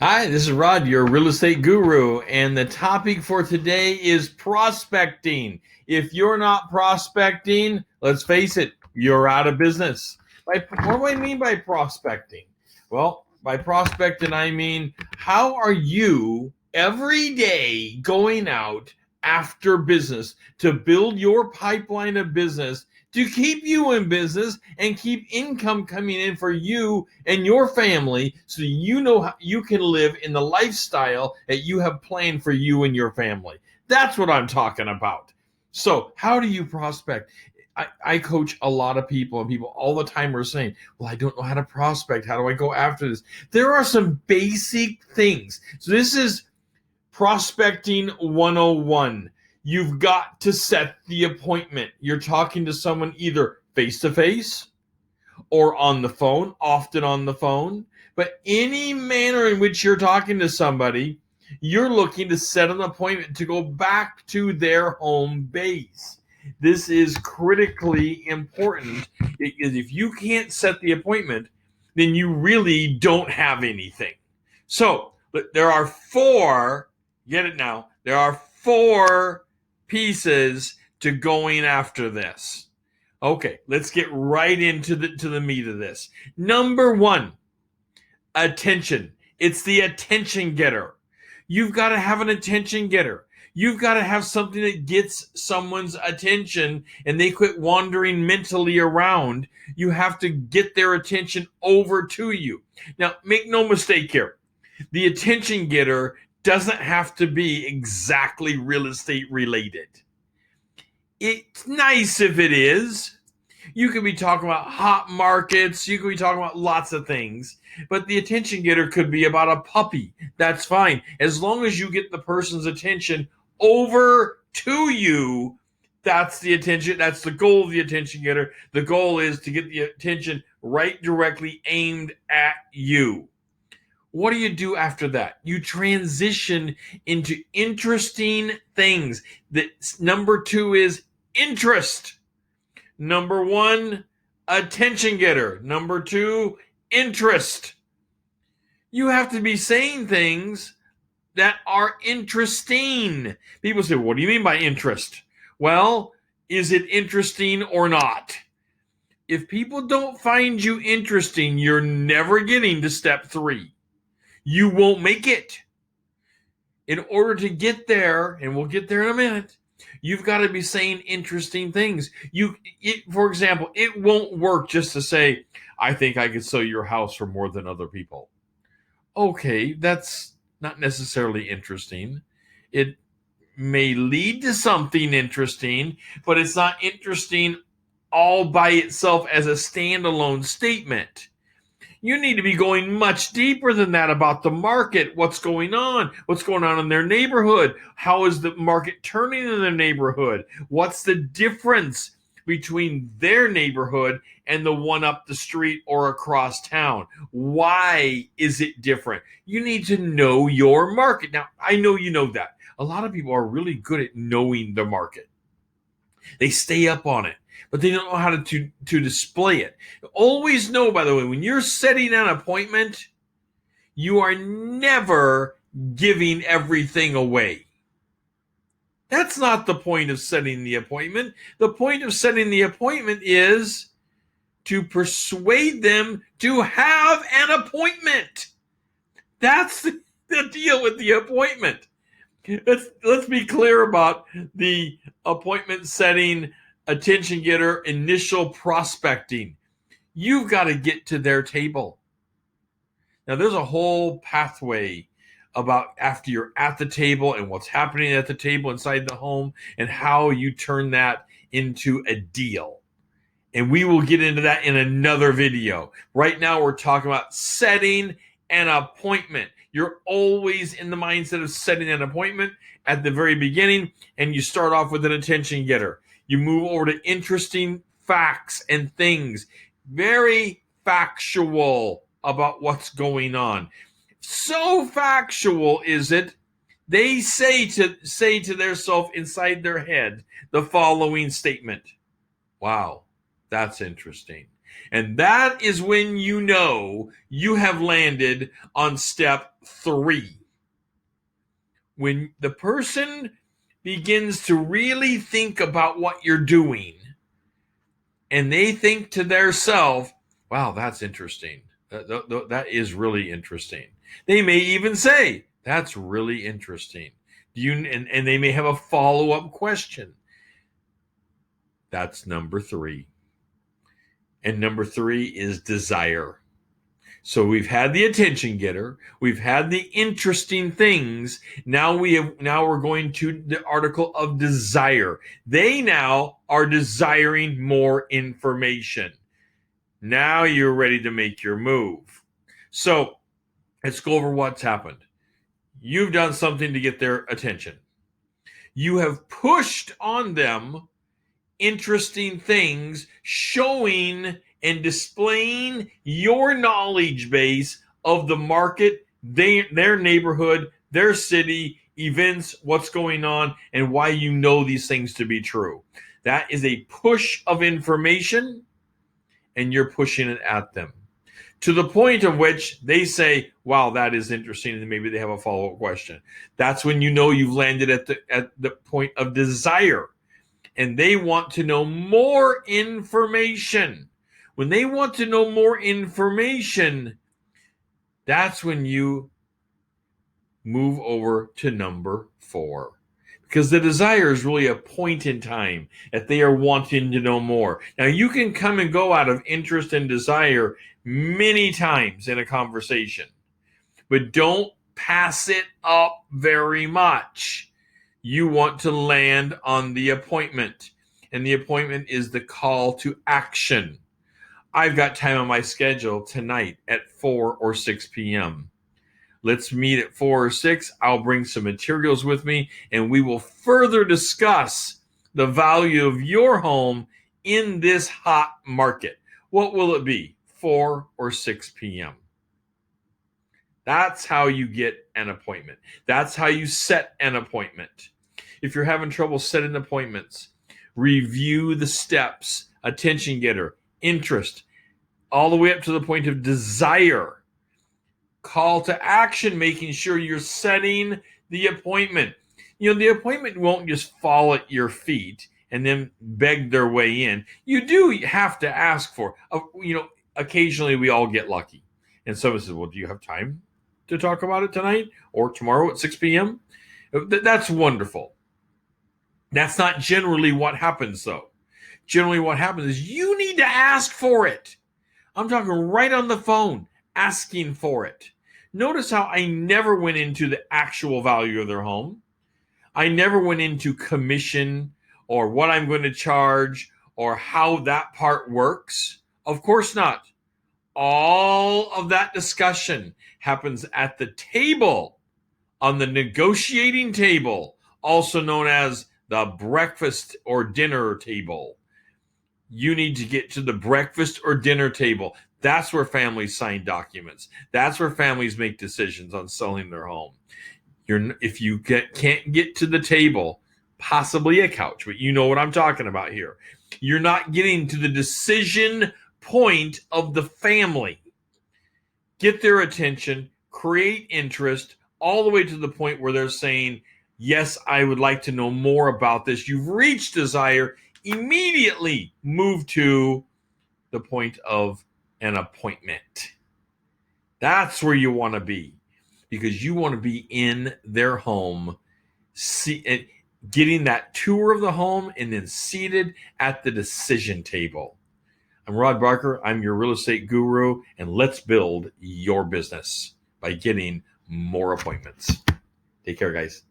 Hi, this is Rod, your real estate guru, and the topic for today is prospecting. If you're not prospecting, let's face it, you're out of business. What do I mean by prospecting? Well, by prospecting, I mean, how are you every day going out after business to build your pipeline of business to keep you in business and keep income coming in for you and your family so you know how you can live in the lifestyle that you have planned for you and your family. That's what I'm talking about. So, how do you prospect? I coach a lot of people, and people all the time are saying, well, I don't know how to prospect. How do I go after this? There are some basic things. So, this is Prospecting 101. You've got to set the appointment. You're talking to someone either face to face or on the phone, often on the phone. But any manner in which you're talking to somebody, you're looking to set an appointment to go back to their home base. This is critically important because if you can't set the appointment, then you really don't have anything. So there are four, get it now, there are four pieces to going after this. Okay, let's get right into the meat of this. Number one, attention. It's the attention getter. You've got to have an attention getter. You've got to have something that gets someone's attention and they quit wandering mentally around. You have to get their attention over to you. Now, make no mistake here. The attention getter doesn't have to be exactly real estate related. It's nice if it is. You could be talking about hot markets. You could be talking about lots of things. But the attention getter could be about a puppy. That's fine. As long as you get the person's attention over to you, that's the attention. That's the goal of the attention getter. The goal is to get the attention right directly aimed at you. What do you do after that? You transition into interesting things. Number two is interest. Number one, attention getter. Number two, interest. You have to be saying things that are interesting. People say, what do you mean by interest? Well, is it interesting or not? If people don't find you interesting, you're never getting to step three. You won't make it. In order to get there, and we'll get there in a minute, you've got to be saying interesting things. For example, it won't work just to say, I think I could sell your house for more than other people. Okay, that's not necessarily interesting. It may lead to something interesting, but it's not interesting all by itself as a standalone statement. You need to be going much deeper than that about the market. What's going on in their neighborhood? How is the market turning in their neighborhood? What's the difference between their neighborhood and the one up the street or across town? Why is it different? You need to know your market. Now, I know you know that. A lot of people are really good at knowing the market. They stay up on it, but they don't know how to display it. Always know, by the way, when you're setting an appointment, you are never giving everything away. That's not the point of setting the appointment. The point of setting the appointment is to persuade them to have an appointment. That's the deal with the appointment. Let's be clear about the appointment setting, attention getter, initial prospecting. You've got to get to their table. Now, there's a whole pathway about after you're at the table and what's happening at the table inside the home and how you turn that into a deal. And we will get into that in another video. Right now, we're talking about setting an appointment. You're always in the mindset of setting an appointment at the very beginning, and you start off with an attention getter. You move over to interesting facts and things, very factual about what's going on. So factual is it, they say to themselves inside their head the following statement. Wow, that's interesting. And that is when you know you have landed on step 3. When the person begins to really think about what you're doing and they think to themselves, wow, that's interesting. That is really interesting. They may even say, that's really interesting. And they may have a follow-up question. That's number 3. And number 3 is desire. So we've had the attention getter, we've had the interesting things. Now we're going to the article of desire. They now are desiring more information. Now you're ready to make your move. So let's go over what's happened. You've done something to get their attention. You have pushed on them interesting things, showing and displaying your knowledge base of the market, their neighborhood, their city, events, what's going on, and why you know these things to be true. That is a push of information, and you're pushing it at them to the point of which they say, wow, that is interesting, and maybe they have a follow-up question. That's when you know you've landed at the point of desire, and they want to know more information. When they want to know more information, that's when you move over to number 4. Because the desire is really a point in time that they are wanting to know more. Now, you can come and go out of interest and desire many times in a conversation, but don't pass it up very much. You want to land on the appointment, and the appointment is the call to action. I've got time on my schedule tonight at 4 or 6 p.m. Let's meet at 4 or 6. I'll bring some materials with me, and we will further discuss the value of your home in this hot market. What will it be? 4 or 6 p.m. That's how you get an appointment. That's how you set an appointment. If you're having trouble setting appointments, review the steps, attention getter, interest, all the way up to the point of desire. Call to action, making sure you're setting the appointment. The appointment won't just fall at your feet and then beg their way in. You do have to ask for, occasionally we all get lucky. And someone says, well, do you have time to talk about it tonight or tomorrow at 6 p.m.? That's wonderful. That's not generally what happens, though. Generally what happens is you need to ask for it. I'm talking right on the phone, asking for it. Notice how I never went into the actual value of their home. I never went into commission or what I'm going to charge or how that part works. Of course not. All of that discussion happens at the table, on the negotiating table, also known as the breakfast or dinner table. You need to get to the breakfast or dinner table. That's where families sign documents. That's where families make decisions on selling their home. If you can't get to the table, possibly a couch, but you know what I'm talking about here. You're not getting to the decision point of the family. Get their attention, create interest, all the way to the point where they're saying, yes, I would like to know more about this. You've reached desire. Immediately move to the point of an appointment. That's where you want to be, because you want to be in their home, getting that tour of the home and then seated at the decision table. I'm Rod Barker. I'm your real estate guru, and let's build your business by getting more appointments. Take care, guys.